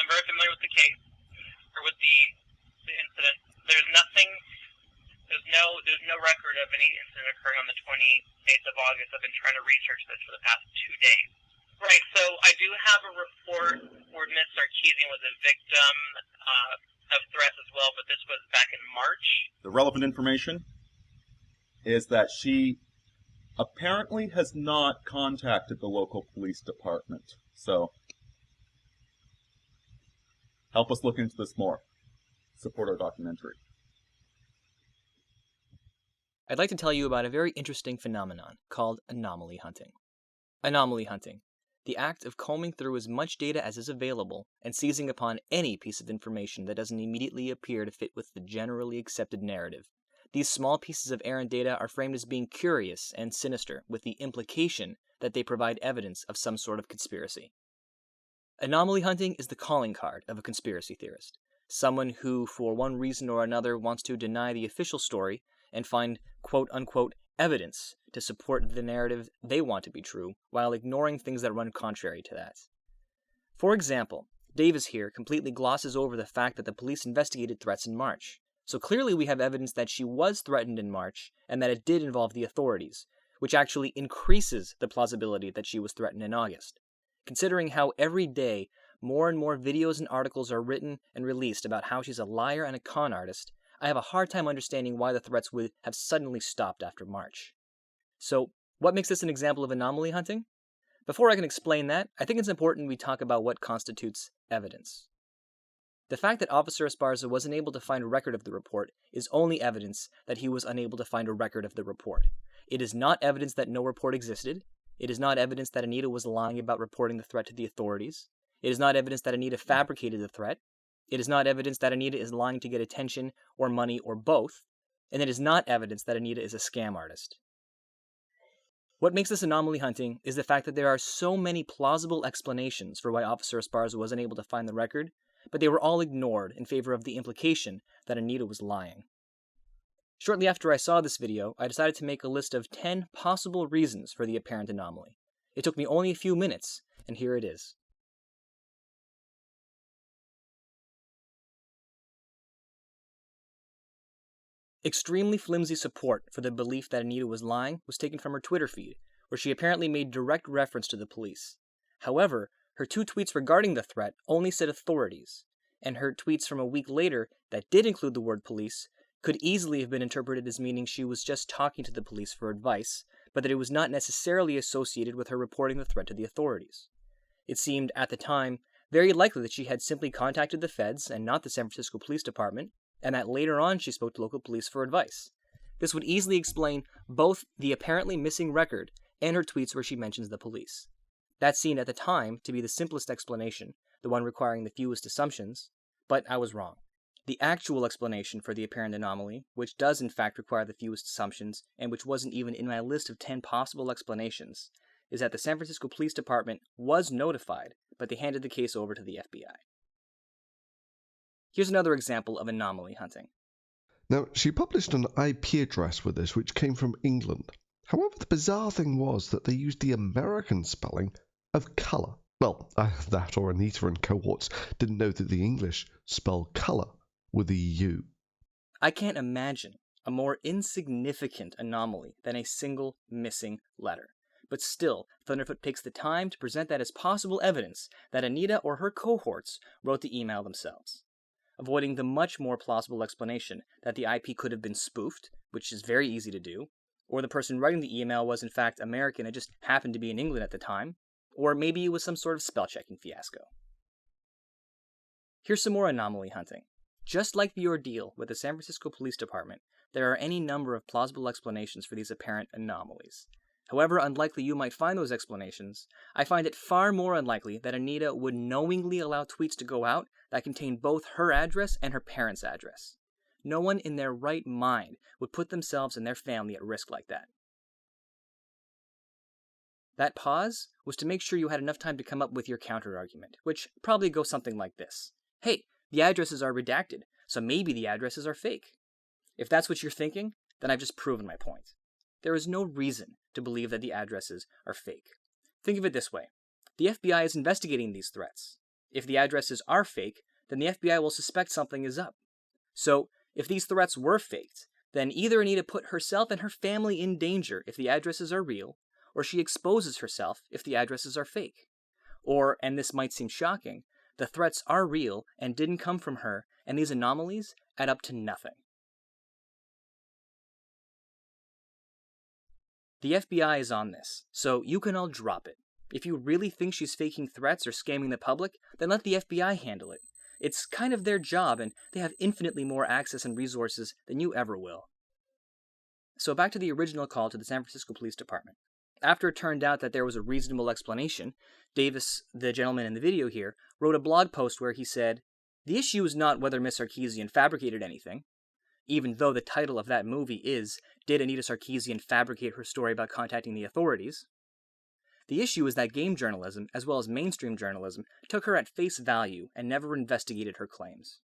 very familiar with the case, or with the incident. There's no record of any incident occurring on the 28th of August. I've been trying to research this for the past 2 days. Right, so I do have a report where Ms. Sarkeesian was a victim of threats as well, but this was back in March. The relevant information is that she apparently has not contacted the local police department. So, help us look into this more. Support our documentary. I'd like to tell you about a very interesting phenomenon called anomaly hunting. Anomaly hunting, the act of combing through as much data as is available and seizing upon any piece of information that doesn't immediately appear to fit with the generally accepted narrative. These small pieces of errant data are framed as being curious and sinister, with the implication that they provide evidence of some sort of conspiracy. Anomaly hunting is the calling card of a conspiracy theorist, someone who, for one reason or another, wants to deny the official story and find quote-unquote evidence to support the narrative they want to be true, while ignoring things that run contrary to that. For example, Davis here completely glosses over the fact that the police investigated threats in March. So clearly we have evidence that she was threatened in March, and that it did involve the authorities, which actually increases the plausibility that she was threatened in August. Considering how every day more and more videos and articles are written and released about how she's a liar and a con artist, I have a hard time understanding why the threats would have suddenly stopped after March. So, what makes this an example of anomaly hunting? Before I can explain that, I think it's important we talk about what constitutes evidence. The fact that Officer Esparza wasn't able to find a record of the report is only evidence that he was unable to find a record of the report. It is not evidence that no report existed. It is not evidence that Anita was lying about reporting the threat to the authorities. It is not evidence that Anita fabricated the threat. It is not evidence that Anita is lying to get attention or money or both. And it is not evidence that Anita is a scam artist. What makes this anomaly hunting is the fact that there are so many plausible explanations for why Officer Esparza was unable to find the record, but they were all ignored in favor of the implication that Anita was lying. Shortly after I saw this video, I decided to make a list of 10 possible reasons for the apparent anomaly. It took me only a few minutes, and here it is. Extremely flimsy support for the belief that Anita was lying was taken from her Twitter feed, where she apparently made direct reference to the police. However, her 2 tweets regarding the threat only said authorities, and her tweets from a week later that did include the word police could easily have been interpreted as meaning she was just talking to the police for advice, but that it was not necessarily associated with her reporting the threat to the authorities. It seemed, at the time, very likely that she had simply contacted the feds and not the San Francisco Police Department, and that later on she spoke to local police for advice. This would easily explain both the apparently missing record and her tweets where she mentions the police. That seemed at the time to be the simplest explanation, the one requiring the fewest assumptions, but I was wrong. The actual explanation for the apparent anomaly, which does in fact require the fewest assumptions, and which wasn't even in my list of 10 possible explanations, is that the San Francisco Police Department was notified, but they handed the case over to the FBI. Here's another example of anomaly hunting. Now, she published an IP address with this which came from England. However, the bizarre thing was that they used the American spelling of colour. Well, that or Anita and cohorts didn't know that the English spell colour with a U. I can't imagine a more insignificant anomaly than a single missing letter. But still, Thunderfoot takes the time to present that as possible evidence that Anita or her cohorts wrote the email themselves, avoiding the much more plausible explanation that the IP could have been spoofed, which is very easy to do, or the person writing the email was in fact American and just happened to be in England at the time, or maybe it was some sort of spell-checking fiasco. Here's some more anomaly hunting. Just like the ordeal with the San Francisco Police Department, there are any number of plausible explanations for these apparent anomalies. However unlikely you might find those explanations, I find it far more unlikely that Anita would knowingly allow tweets to go out that contain both her address and her parents' address. No one in their right mind would put themselves and their family at risk like that. That pause was to make sure you had enough time to come up with your counter-argument, which probably goes something like this. Hey, the addresses are redacted, so maybe the addresses are fake. If that's what you're thinking, then I've just proven my point. There is no reason to believe that the addresses are fake. Think of it this way. The FBI is investigating these threats. If the addresses are fake, then the FBI will suspect something is up. So, if these threats were faked, then either Anita put herself and her family in danger if the addresses are real, or she exposes herself if the addresses are fake. Or, and this might seem shocking, the threats are real and didn't come from her, and these anomalies add up to nothing. The FBI is on this, so you can all drop it. If you really think she's faking threats or scamming the public, then let the FBI handle it. It's kind of their job, and they have infinitely more access and resources than you ever will. So back to the original call to the San Francisco Police Department. After it turned out that there was a reasonable explanation, Davis, the gentleman in the video here, wrote a blog post where he said, "The issue is not whether Miss Sarkeesian fabricated anything, even though the title of that movie is, Did Anita Sarkeesian Fabricate Her Story About Contacting the Authorities? The issue is that game journalism, as well as mainstream journalism, took her at face value and never investigated her claims."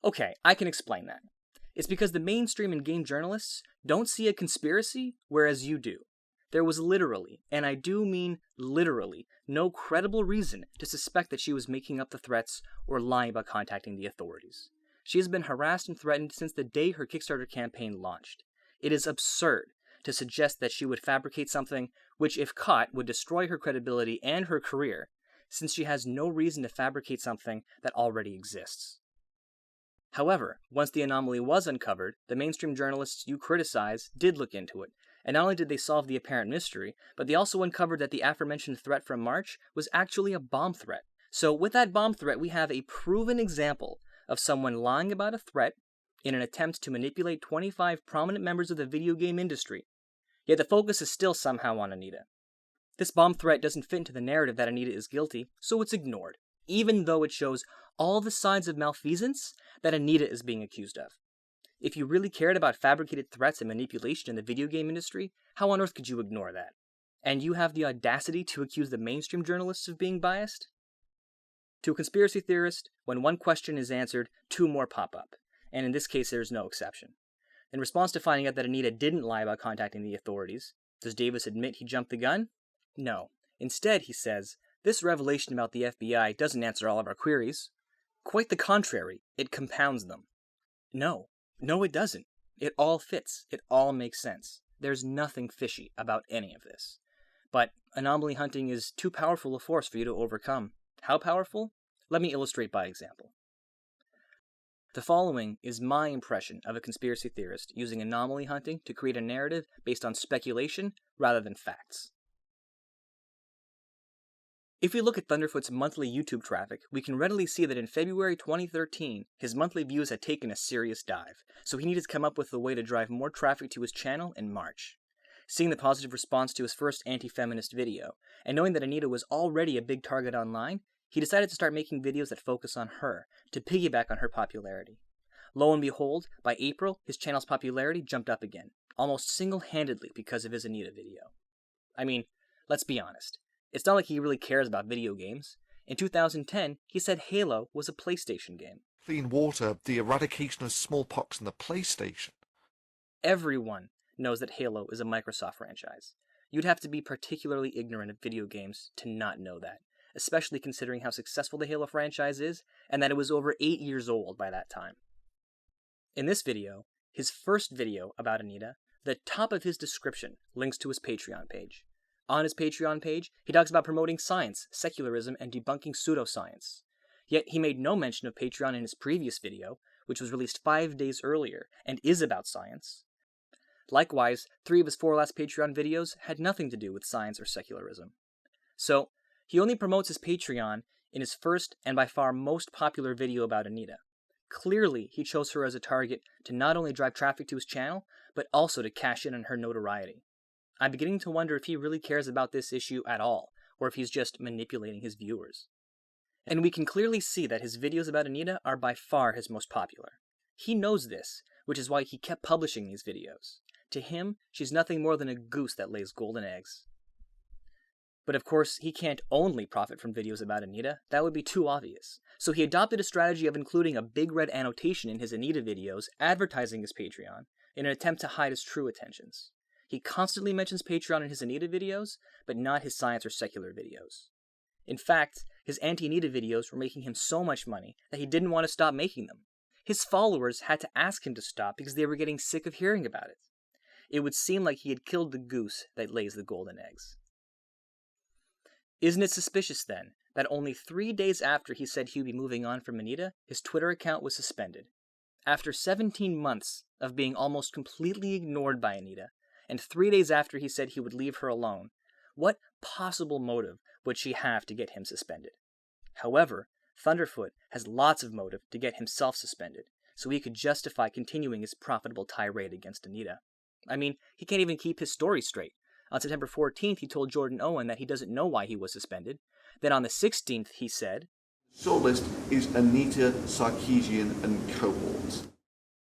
Okay, I can explain that. It's because the mainstream and game journalists don't see a conspiracy, whereas you do. There was literally, and I do mean literally, no credible reason to suspect that she was making up the threats or lying about contacting the authorities. She has been harassed and threatened since the day her Kickstarter campaign launched. It is absurd to suggest that she would fabricate something which, if caught, would destroy her credibility and her career, since she has no reason to fabricate something that already exists. However, once the anomaly was uncovered, the mainstream journalists you criticize did look into it, and not only did they solve the apparent mystery, but they also uncovered that the aforementioned threat from March was actually a bomb threat. So with that bomb threat, we have a proven example of someone lying about a threat in an attempt to manipulate 25 prominent members of the video game industry. Yet the focus is still somehow on Anita. This bomb threat doesn't fit into the narrative that Anita is guilty, so it's ignored, even though it shows all the signs of malfeasance that Anita is being accused of. If you really cared about fabricated threats and manipulation in the video game industry, how on earth could you ignore that? And you have the audacity to accuse the mainstream journalists of being biased? To a conspiracy theorist, when one question is answered, two more pop up, and in this case there is no exception. In response to finding out that Anita didn't lie about contacting the authorities, does Davis admit he jumped the gun? No. Instead, he says, "This revelation about the FBI doesn't answer all of our queries. Quite the contrary, it compounds them." No, it doesn't. It all fits. It all makes sense. There's nothing fishy about any of this. But anomaly hunting is too powerful a force for you to overcome. How powerful? Let me illustrate by example. The following is my impression of a conspiracy theorist using anomaly hunting to create a narrative based on speculation rather than facts. If we look at Thunderfoot's monthly YouTube traffic, we can readily see that in February 2013, his monthly views had taken a serious dive, so he needed to come up with a way to drive more traffic to his channel in March. Seeing the positive response to his first anti-feminist video, and knowing that Anita was already a big target online, he decided to start making videos that focus on her, to piggyback on her popularity. Lo and behold, by April, his channel's popularity jumped up again, almost single-handedly because of his Anita video. I mean, let's be honest. It's not like he really cares about video games. In 2010, he said Halo was a PlayStation game. Clean water, the eradication of smallpox, and the PlayStation. Everyone knows that Halo is a Microsoft franchise. You'd have to be particularly ignorant of video games to not know that, especially considering how successful the Halo franchise is, and that it was over 8 years old by that time. In this video, his first video about Anita, the top of his description links to his Patreon page. On his Patreon page, he talks about promoting science, secularism, and debunking pseudoscience. Yet he made no mention of Patreon in his previous video, which was released 5 days earlier, and is about science. Likewise, 3 of his 4 last Patreon videos had nothing to do with science or secularism. So, he only promotes his Patreon in his first and by far most popular video about Anita. Clearly, he chose her as a target to not only drive traffic to his channel, but also to cash in on her notoriety. I'm beginning to wonder if he really cares about this issue at all, or if he's just manipulating his viewers. And we can clearly see that his videos about Anita are by far his most popular. He knows this, which is why he kept publishing these videos. To him, she's nothing more than a goose that lays golden eggs. But of course, he can't only profit from videos about Anita. That would be too obvious. So he adopted a strategy of including a big red annotation in his Anita videos advertising his Patreon in an attempt to hide his true intentions. He constantly mentions Patreon in his Anita videos, but not his science or secular videos. In fact, His anti-Anita videos were making him so much money that he didn't want to stop making them. His followers had to ask him to stop because they were getting sick of hearing about it. It would seem like he had killed the goose that lays the golden eggs. Isn't it suspicious, then, that only 3 days after he said he would be moving on from Anita, his Twitter account was suspended? After 17 months of being almost completely ignored by Anita, and 3 days after he said he would leave her alone, what possible motive would she have to get him suspended? However, Thunderfoot has lots of motive to get himself suspended, so he could justify continuing his profitable tirade against Anita. I mean, he can't even keep his story straight. On September 14th, he told Jordan Owen that he doesn't know why he was suspended. Then on the 16th, he said, Shortlist is Anita Sarkeesian and cohorts.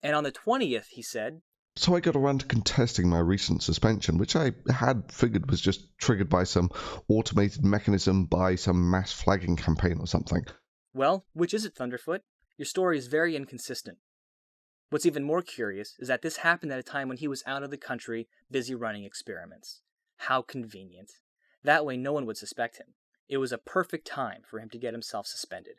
And on the 20th, he said, So I got around to contesting my recent suspension, which I had figured was just triggered by some automated mechanism by some mass flagging campaign or something. Well, which is it, Thunderfoot? Your story is very inconsistent. What's even more curious is that this happened at a time when he was out of the country, busy running experiments. How convenient. That way no one would suspect him. It was a perfect time for him to get himself suspended.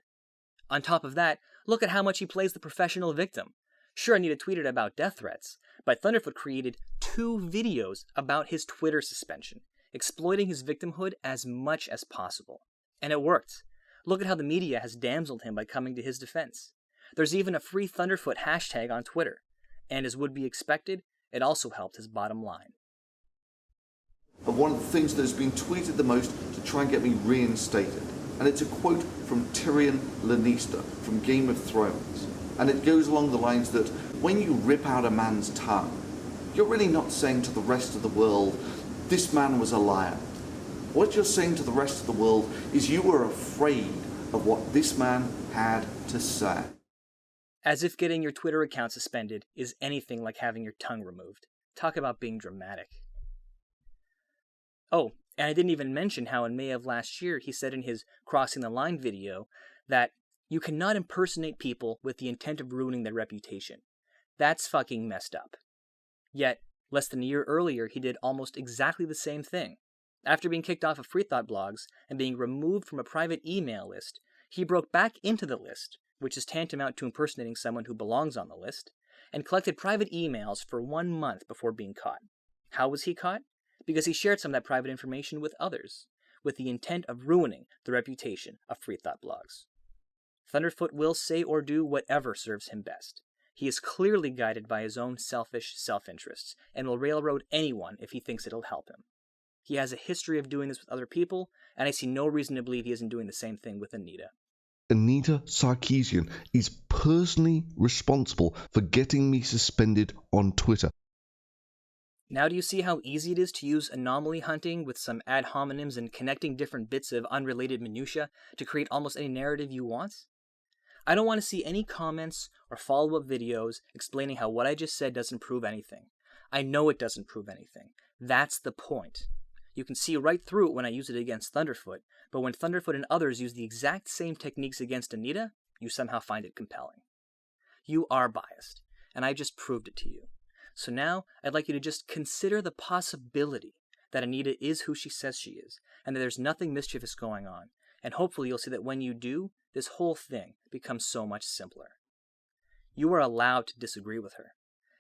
On top of that, look at how much he plays the professional victim. Sure, Anita tweeted about death threats, but Thunderfoot created 2 videos about his Twitter suspension, exploiting his victimhood as much as possible. And it worked. Look at how the media has damseled him by coming to his defense. There's even a free Thunderfoot hashtag on Twitter, and as would be expected, it also helped his bottom line. One of the things that has been tweeted the most to try and get me reinstated, and it's a quote from Tyrion Lannister from Game of Thrones, and it goes along the lines that when you rip out a man's tongue, you're really not saying to the rest of the world, this man was a liar. What you're saying to the rest of the world is you were afraid of what this man had to say. As if getting your Twitter account suspended is anything like having your tongue removed. Talk about being dramatic. Oh, and I didn't even mention how in May of last year he said in his Crossing the Line video that you cannot impersonate people with the intent of ruining their reputation. That's fucking messed up. Yet, less than a year earlier, he did almost exactly the same thing. After being kicked off of Freethought blogs and being removed from a private email list, he broke back into the list, which is tantamount to impersonating someone who belongs on the list, and collected private emails for 1 month before being caught. How was he caught? Because he shared some of that private information with others, with the intent of ruining the reputation of Freethought blogs. Thunderfoot will say or do whatever serves him best. He is clearly guided by his own selfish self-interests, and will railroad anyone if he thinks it'll help him. He has a history of doing this with other people, and I see no reason to believe he isn't doing the same thing with Anita. Anita Sarkeesian is personally responsible for getting me suspended on Twitter. Now do you see how easy it is to use anomaly hunting with some ad hominems and connecting different bits of unrelated minutiae to create almost any narrative you want? I don't want to see any comments or follow-up videos explaining how what I just said doesn't prove anything. I know it doesn't prove anything. That's the point. You can see right through it when I use it against Thunderfoot, but when Thunderfoot and others use the exact same techniques against Anita, you somehow find it compelling. You are biased, and I just proved it to you. So now, I'd like you to just consider the possibility that Anita is who she says she is, and that there's nothing mischievous going on, and hopefully you'll see that when you do, this whole thing becomes so much simpler. You are allowed to disagree with her,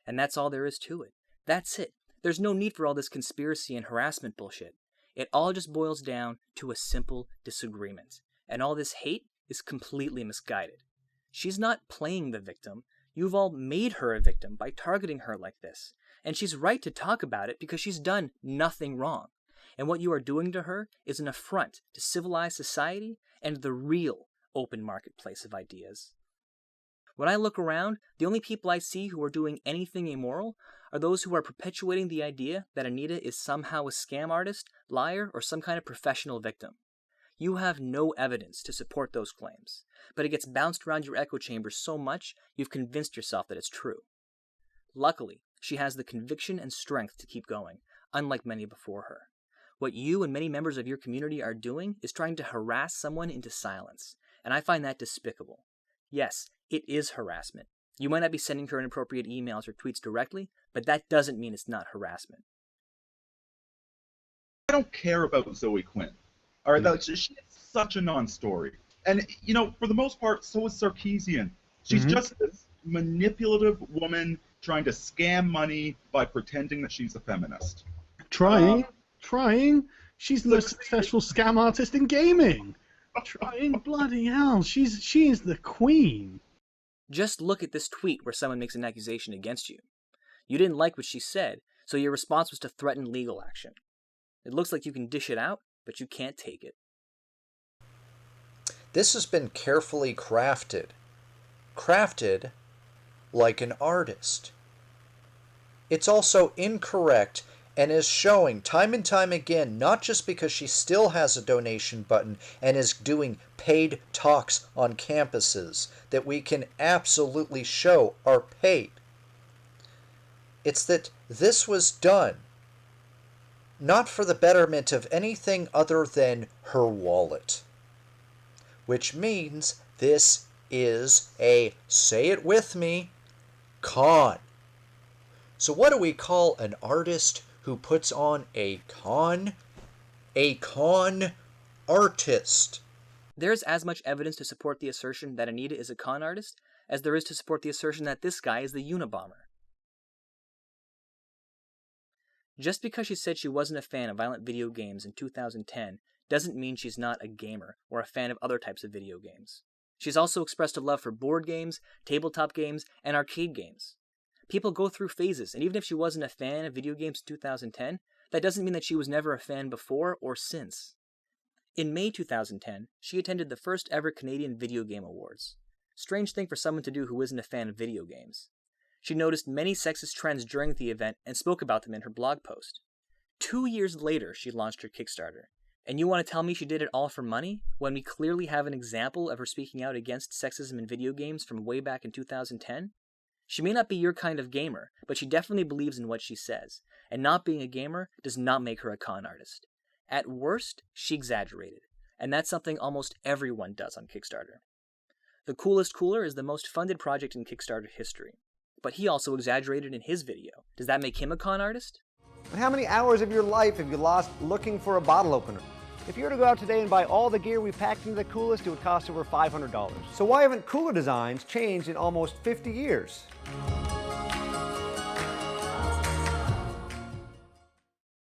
and that's all there is to it. That's it. There's no need for all this conspiracy and harassment bullshit. It all just boils down to a simple disagreement, and all this hate is completely misguided. She's not playing the victim. You've all made her a victim by targeting her like this, and she's right to talk about it because she's done nothing wrong. And what you are doing to her is an affront to civilized society and the real open marketplace of ideas. When I look around, the only people I see who are doing anything immoral are those who are perpetuating the idea that Anita is somehow a scam artist, liar, or some kind of professional victim. You have no evidence to support those claims, but it gets bounced around your echo chamber so much you've convinced yourself that it's true. Luckily, she has the conviction and strength to keep going, unlike many before her. What you and many members of your community are doing is trying to harass someone into silence, and I find that despicable. Yes, it is harassment. You might not be sending her inappropriate emails or tweets directly, but that doesn't mean it's not harassment. I don't care about Zoe Quinn. All right, she has such a non-story. And, you know, for the most part, so is Sarkeesian. She's just this manipulative woman trying to scam money by pretending that she's a feminist. Trying. She's the most successful scam artist in gaming. Trying, bloody hell. She is the queen. Just look at this tweet where someone makes an accusation against you. You didn't like what she said, so your response was to threaten legal action. It looks like you can dish it out, but you can't take it. This has been carefully crafted. Crafted like an artist. It's also incorrect and is showing time and time again, not just because she still has a donation button and is doing paid talks on campuses that we can absolutely show are paid. It's that this was done not for the betterment of anything other than her wallet. Which means this is a, say it with me, con. So what do we call an artist who puts on a con? A con artist. There's as much evidence to support the assertion that Anita is a con artist as there is to support the assertion that this guy is the Unabomber. Just because she said she wasn't a fan of violent video games in 2010 doesn't mean she's not a gamer or a fan of other types of video games. She's also expressed a love for board games, tabletop games, and arcade games. People go through phases, and even if she wasn't a fan of video games in 2010, that doesn't mean that she was never a fan before or since. In May 2010, she attended the first ever Canadian Video Game Awards. Strange thing for someone to do who isn't a fan of video games. She noticed many sexist trends during the event and spoke about them in her blog post. 2 years later, she launched her Kickstarter. And you want to tell me she did it all for money, when we clearly have an example of her speaking out against sexism in video games from way back in 2010? She may not be your kind of gamer, but she definitely believes in what she says, and not being a gamer does not make her a con artist. At worst, she exaggerated, and that's something almost everyone does on Kickstarter. The Coolest Cooler is the most funded project in Kickstarter history, but he also exaggerated in his video. Does that make him a con artist? But how many hours of your life have you lost looking for a bottle opener? If you were to go out today and buy all the gear we packed into the Coolest, it would cost over $500. So why haven't cooler designs changed in almost 50 years?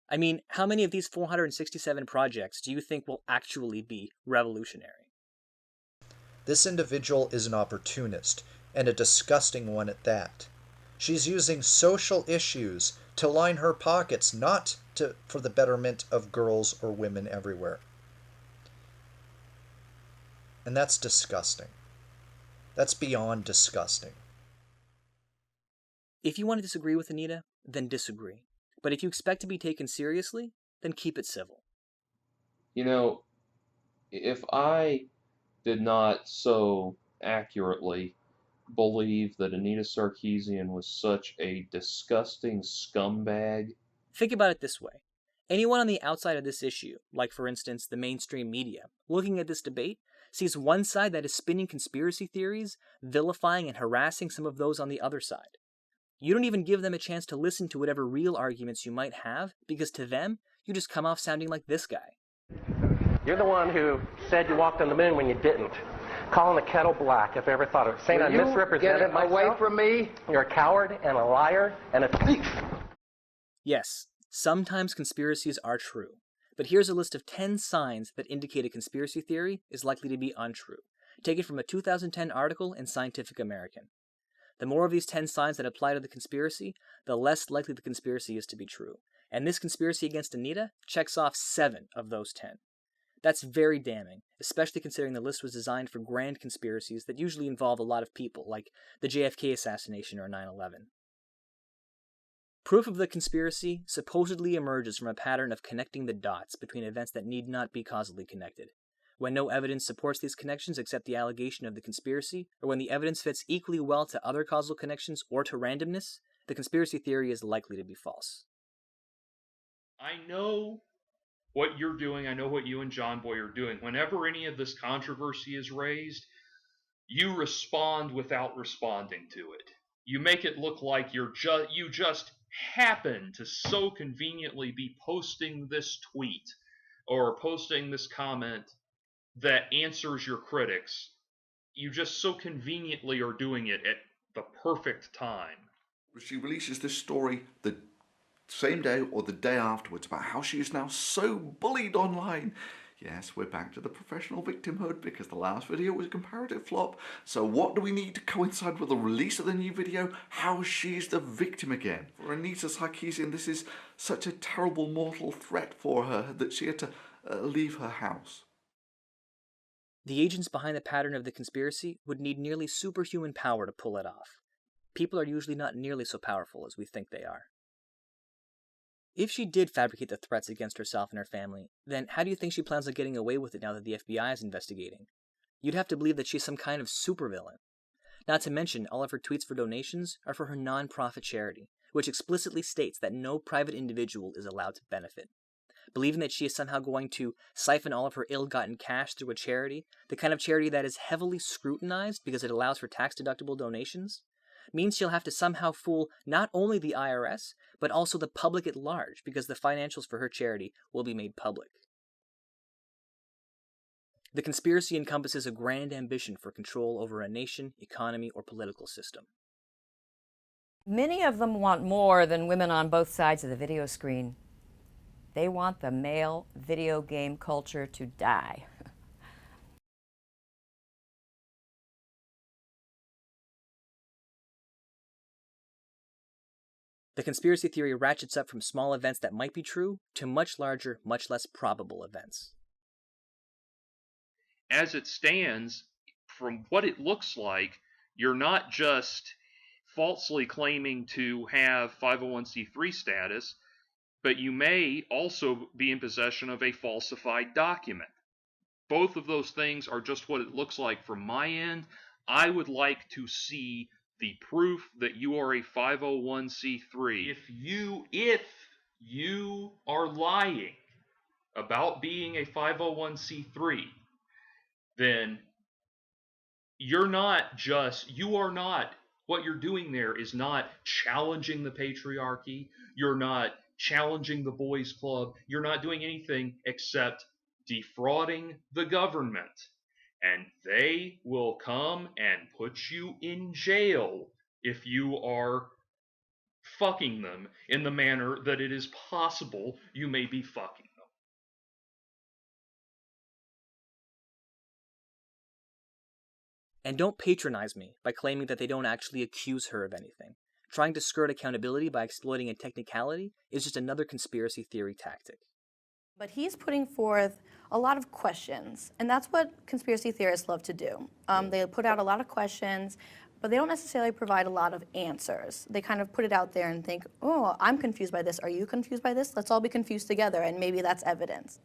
I mean, how many of these 467 projects do you think will actually be revolutionary? This individual is an opportunist, and a disgusting one at that. She's using social issues to line her pockets, not for the betterment of girls or women everywhere. And that's disgusting. That's beyond disgusting. If you want to disagree with Anita, then disagree. But if you expect to be taken seriously, then keep it civil. You know, if I did not so accurately believe that Anita Sarkeesian was such a disgusting scumbag. Think about it this way. Anyone on the outside of this issue, like for instance the mainstream media, looking at this debate, sees one side that is spinning conspiracy theories, vilifying and harassing some of those on the other side. You don't even give them a chance to listen to whatever real arguments you might have, because to them, you just come off sounding like this guy. You're the one who said you walked on the moon when you didn't. Calling the kettle black, if I ever thought of it. Saying I misrepresented myself. Away from me. You're a coward and a liar and a thief. Yes, sometimes conspiracies are true. But here's a list of 10 signs that indicate a conspiracy theory is likely to be untrue, taken from a 2010 article in Scientific American. The more of these 10 signs that apply to the conspiracy, the less likely the conspiracy is to be true. And this conspiracy against Anita checks off 7 of those 10. That's very damning, especially considering the list was designed for grand conspiracies that usually involve a lot of people, like the JFK assassination or 9/11. Proof of the conspiracy supposedly emerges from a pattern of connecting the dots between events that need not be causally connected. When no evidence supports these connections except the allegation of the conspiracy, or when the evidence fits equally well to other causal connections or to randomness, the conspiracy theory is likely to be false. I know what you're doing. I know what you and John Boy are doing. Whenever any of this controversy is raised, you respond without responding to it. You make it look like you just happen to so conveniently be posting this tweet or posting this comment that answers your critics. You just so conveniently are doing it at the perfect time. She releases this story the same day or the day afterwards about how she is now so bullied online. Yes, we're back to the professional victimhood because the last video was a comparative flop. So what do we need to coincide with the release of the new video? How she's the victim again. For Anita Sarkeesian, this is such a terrible mortal threat for her that she had to leave her house. The agents behind the pattern of the conspiracy would need nearly superhuman power to pull it off. People are usually not nearly so powerful as we think they are. If she did fabricate the threats against herself and her family, then how do you think she plans on getting away with it now that the FBI is investigating? You'd have to believe that she's some kind of supervillain. Not to mention, all of her tweets for donations are for her non-profit charity, which explicitly states that no private individual is allowed to benefit. Believing that she is somehow going to siphon all of her ill-gotten cash through a charity, the kind of charity that is heavily scrutinized because it allows for tax-deductible donations, means she'll have to somehow fool not only the IRS, but also the public at large, because the financials for her charity will be made public. The conspiracy encompasses a grand ambition for control over a nation, economy, or political system. Many of them want more than women on both sides of the video screen. They want the male video game culture to die. The conspiracy theory ratchets up from small events that might be true to much larger, much less probable events. As it stands, from what it looks like, you're not just falsely claiming to have 501c3 status, but you may also be in possession of a falsified document. Both of those things are just what it looks like from my end. I would like to see the proof that you are a 501c3. If you are lying about being a 501c3, then what you're doing there is not challenging the patriarchy. You're not challenging the boys club. You're not doing anything except defrauding the government. And they will come and put you in jail if you are fucking them in the manner that it is possible you may be fucking them. And don't patronize me by claiming that they don't actually accuse her of anything. Trying to skirt accountability by exploiting a technicality is just another conspiracy theory tactic. But he's putting forth a lot of questions, and that's what conspiracy theorists love to do. They put out a lot of questions, but they don't necessarily provide a lot of answers. They kind of put it out there and think, oh, I'm confused by this. Are you confused by this? Let's all be confused together, and maybe that's evidence.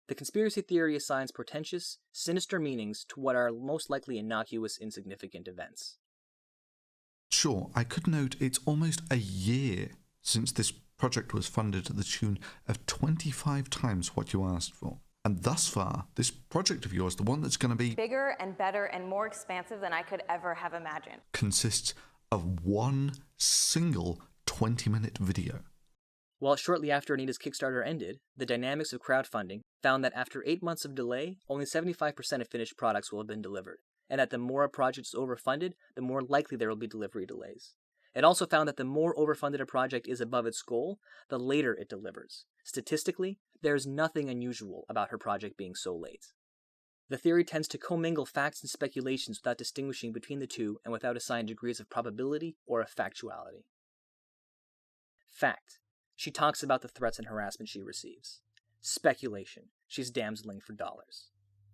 The conspiracy theory assigns portentous, sinister meanings to what are most likely innocuous, insignificant events. Sure, I could note it's almost a year since this project was funded to the tune of 25 times what you asked for. And thus far, this project of yours, the one that's going to be bigger and better and more expansive than I could ever have imagined, consists of one single 20-minute video. While shortly after Anita's Kickstarter ended, the dynamics of crowdfunding found that after 8 months of delay, only 75% of finished products will have been delivered, and that the more a project is overfunded, the more likely there will be delivery delays. It also found that the more overfunded a project is above its goal, the later it delivers. Statistically, there is nothing unusual about her project being so late. The theory tends to commingle facts and speculations without distinguishing between the two and without assigning degrees of probability or of factuality. Fact. She talks about the threats and harassment she receives. Speculation. She's damseling for dollars.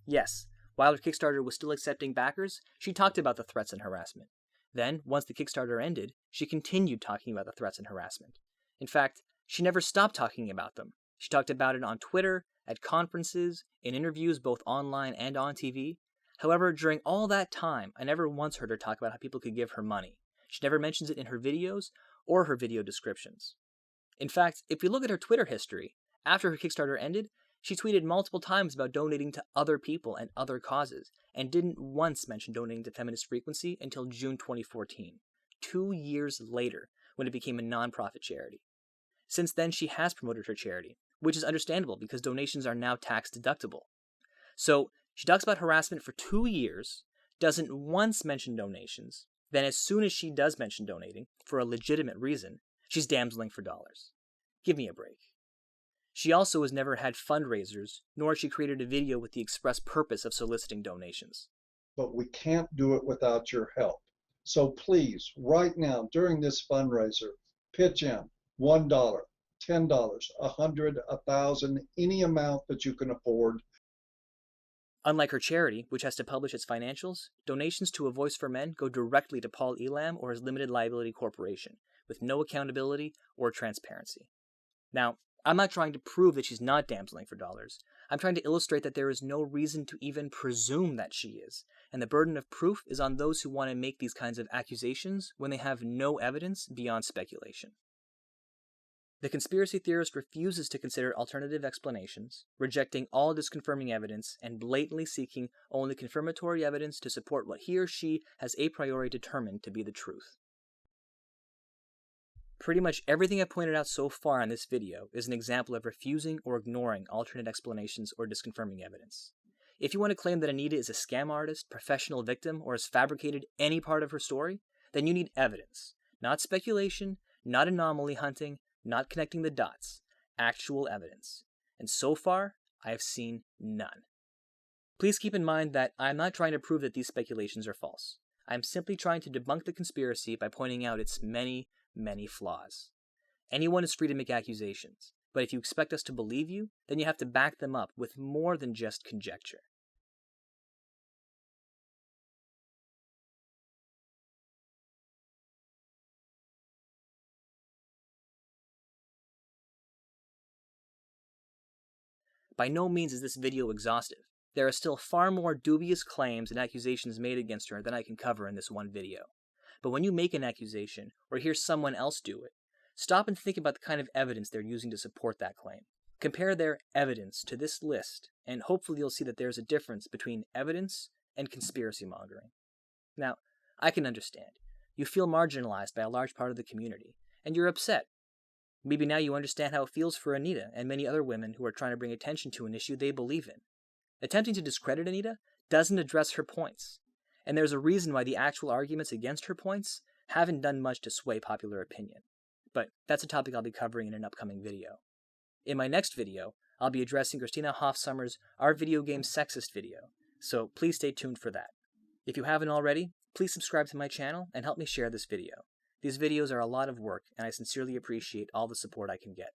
Yes, while her Kickstarter was still accepting backers, she talked about the threats and harassment. Then, once the Kickstarter ended, she continued talking about the threats and harassment. In fact, she never stopped talking about them. She talked about it on Twitter, at conferences, in interviews both online and on TV. However, during all that time, I never once heard her talk about how people could give her money. She never mentions it in her videos or her video descriptions. In fact, if we look at her Twitter history, after her Kickstarter ended, she tweeted multiple times about donating to other people and other causes, and didn't once mention donating to Feminist Frequency until June 2014, 2 years later, when it became a non-profit charity. Since then, she has promoted her charity, which is understandable because donations are now tax deductible. So, She talks about harassment for 2 years, doesn't once mention donations, then as soon as she does mention donating, for a legitimate reason, she's damseling for dollars. Give me a break. She also has never had fundraisers, nor has she created a video with the express purpose of soliciting donations. But we can't do it without your help. So please, right now, during this fundraiser, pitch in $1, $10, $100, $1,000, any amount that you can afford. Unlike her charity, which has to publish its financials, donations to A Voice for Men go directly to Paul Elam or his limited liability corporation, with no accountability or transparency. Now, I'm not trying to prove that she's not damseling for dollars. I'm trying to illustrate that there is no reason to even presume that she is, and the burden of proof is on those who want to make these kinds of accusations when they have no evidence beyond speculation. The conspiracy theorist refuses to consider alternative explanations, rejecting all disconfirming evidence and blatantly seeking only confirmatory evidence to support what he or she has a priori determined to be the truth. Pretty much everything I've pointed out so far in this video is an example of refusing or ignoring alternate explanations or disconfirming evidence. If you want to claim that Anita is a scam artist, professional victim, or has fabricated any part of her story, then you need evidence, not speculation, not anomaly hunting, not connecting the dots, actual evidence. And so far, I have seen none. Please keep in mind that I am not trying to prove that these speculations are false. I am simply trying to debunk the conspiracy by pointing out its many, many flaws. Anyone is free to make accusations, but if you expect us to believe you, then you have to back them up with more than just conjecture. By no means is this video exhaustive. There are still far more dubious claims and accusations made against her than I can cover in this one video. But when you make an accusation, or hear someone else do it, stop and think about the kind of evidence they're using to support that claim. Compare their evidence to this list, and hopefully you'll see that there's a difference between evidence and conspiracy mongering. Now, I can understand. You feel marginalized by a large part of the community, and you're upset. Maybe now you understand how it feels for Anita and many other women who are trying to bring attention to an issue they believe in. Attempting to discredit Anita doesn't address her points, and there's a reason why the actual arguments against her points haven't done much to sway popular opinion. But that's a topic I'll be covering in an upcoming video. In my next video, I'll be addressing Christina Hoffsummer's Are Video Games Sexist video, so please stay tuned for that. If you haven't already, please subscribe to my channel and help me share this video. These videos are a lot of work, and I sincerely appreciate all the support I can get.